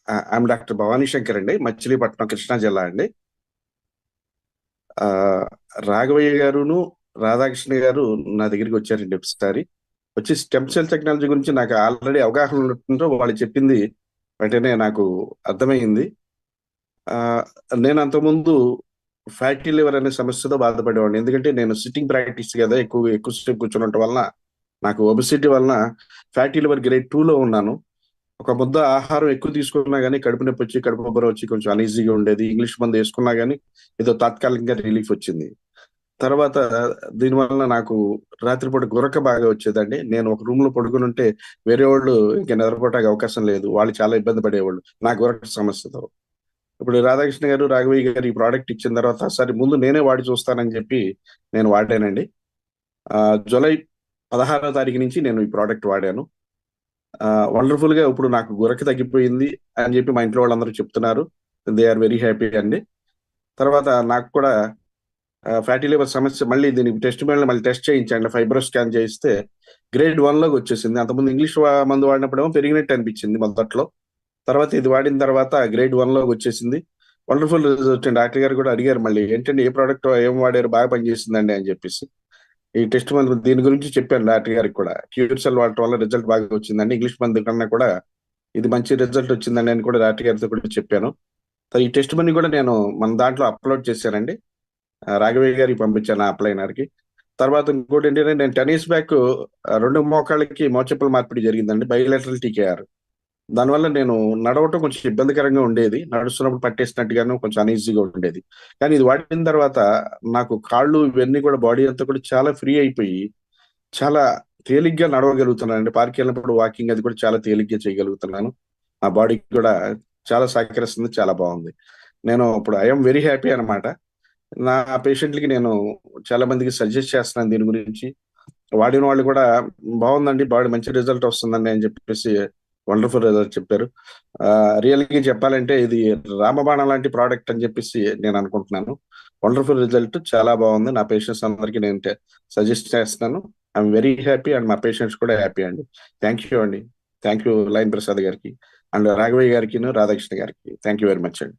I'm doctor Bhavani Shankar అండి, మచిలీపట్నం, కృష్ణా జిల్లా అండి. ఆ, రాఘవయ్య గారును రాధాకృష్ణ గారు నా దగ్గరికి వచ్చారండి ఒకసారి. వచ్చి స్టెమ్ సెల్ టెక్నాలజీ గురించి నాకు ఆల్రెడీ అవగాహన ఉండటంతో వాళ్ళు చెప్పింది వెంటనే నాకు అర్థమైంది. ఆ, నేను అంతకుముందు ఫ్యాటీ లివర్ అనే సమస్యతో బాధపడేవాడిని. ఎందుకంటే నేను సిట్టింగ్ ప్రాక్టీస్ కదా, ఎక్కువసేపు కూర్చొని ఉండటం వలన నాకు ఒబిసిటీ వలన ఫ్యాటీ లివర్ గ్రేడ్ 2లో ఉన్నాను. ఒక ముద్ద ఆహారం ఎక్కువ తీసుకున్నా గానీ కడుపు నొప్పి వచ్చి, కడుపు ఉబ్బరం వచ్చి కొంచెం అనీజీగా ఉండేది. ఇంగ్లీష్ మందు వేసుకున్నా గానీ ఏదో తాత్కాలికంగా రిలీఫ్ వచ్చింది. తర్వాత దీనివల్ల నాకు రాత్రిపూట గురక బాగా వచ్చేదండి. నేను ఒక రూమ్ లో పడుకుని ఉంటే వేరే వాళ్ళు ఇంకా నిద్రపోవడానికి అవకాశం లేదు. వాళ్ళు చాలా ఇబ్బంది పడేవాళ్ళు నా గురక సమస్యతో. ఇప్పుడు రాధాకృష్ణ గారు, రాఘవయ్య గారు ఈ ప్రోడక్ట్ ఇచ్చిన తర్వాత సరే ముందు నేనే వాడి చూస్తానని చెప్పి నేను వాడానండి. ఆ, జూలై 16వ తారీఖు నుంచి నేను ఈ ప్రోడక్ట్ వాడాను. వండర్ఫుల్ గా ఇప్పుడు నాకు గురక తగ్గిపోయింది అని చెప్పి మా ఇంట్లో వాళ్ళందరూ చెప్తున్నారు. దే ఆర్ వెరీ హ్యాపీ అండి. తర్వాత నాకు కూడా ఫ్యాటీ లివర్ సమస్య మళ్ళీ దీనికి మళ్ళీ టెస్ట్ చేయించండి, ఫైబ్రో స్కాన్ చేయిస్తే గ్రేడ్ 1లోకి వచ్చేసింది. అంతకుముందు ఇంగ్లీష్ మందు వాడినప్పుడేమో పెరిగినట్టు అనిపించింది మొదట్లో. తర్వాత ఇది వాడిన తర్వాత గ్రేడ్ 1లోకి వచ్చేసింది. Wonderful result. డాక్టర్ గారు కూడా అడిగారు మళ్ళీ ఏంటంటే ఏ ప్రోడక్ట్ ఏం వాడారు, బాగా పనిచేసిందండి అని చెప్పేసి. ఈ టెస్ట్ మందు దీని గురించి చెప్పాను డాక్టర్ గారికి కూడా. క్యూర్ సెల్ వాడటం వల్ల రిజల్ట్ బాగా వచ్చిందండి, ఇంగ్లీష్ మందు కన్నా కూడా ఇది మంచి రిజల్ట్ వచ్చిందండి అని కూడా డాక్టర్ గారితో కూడా చెప్పాను. ఈ టెస్ట్ మనీ కూడా నేను మన దాంట్లో అప్లోడ్ చేశానండి. రాఘవయ్య గారికి పంపించాను ఆ అప్లైనర్కి. తర్వాత ఇంకోటి ఏంటంటే నేను 10 years బ్యాక్ రెండు మోకాళ్ళకి మోచెప్పుల మార్పిడి జరిగిందండి, బయోలాటరల్ టీకేఆర్. దానివల్ల నేను నడవటం కొంచెం ఇబ్బందికరంగా ఉండేది, నడుస్తున్నప్పుడు పట్టేసినట్టుగాను కొంచెం అనీజీగా ఉండేది. కానీ ఇది వాడిన తర్వాత నాకు కాళ్ళు ఇవన్నీ కూడా బాడీ అంతా కూడా చాలా ఫ్రీ అయిపోయి చాలా తేలిగ్గా నడవగలుగుతున్నాను అండి. పార్క్ వెళ్ళినప్పుడు వాకింగ్ అది కూడా చాలా తేలిగ్గా చేయగలుగుతున్నాను. నా బాడీకి కూడా చాలా సహకరిస్తుంది, చాలా బాగుంది. నేను ఇప్పుడు ఐఎమ్ వెరీ హ్యాపీ అనమాట. నా పేషెంట్లకి నేను చాలా మందికి సజెస్ట్ చేస్తున్నాను దీని గురించి. వాడిన వాళ్ళు కూడా బాగుందండి, బాడీ మంచి రిజల్ట్ వస్తుందండి అని చెప్పేసి వండర్ఫుల్ రిజల్ట్ చెప్పారు. రియల్గా చెప్పాలంటే ఇది రామబాణం లాంటి ప్రోడక్ట్ అని చెప్పేసి నేను అనుకుంటున్నాను. వండర్ఫుల్ రిజల్ట్, చాలా బాగుంది. నా పేషెంట్స్ అందరికీ నేను సజెస్ట్ చేస్తున్నాను. ఐఎమ్ వెరీ హ్యాపీ అండ్ మా పేషెంట్స్ కూడా హ్యాపీ అండి. థ్యాంక్ యూ అండి. థ్యాంక్ యూ లైన్ ప్రసాద్ గారికి అండ్ రాఘవయ్య గారికి, రాధాకృష్ణ గారికి. థ్యాంక్ యూ వెరీ మచ్ అండి.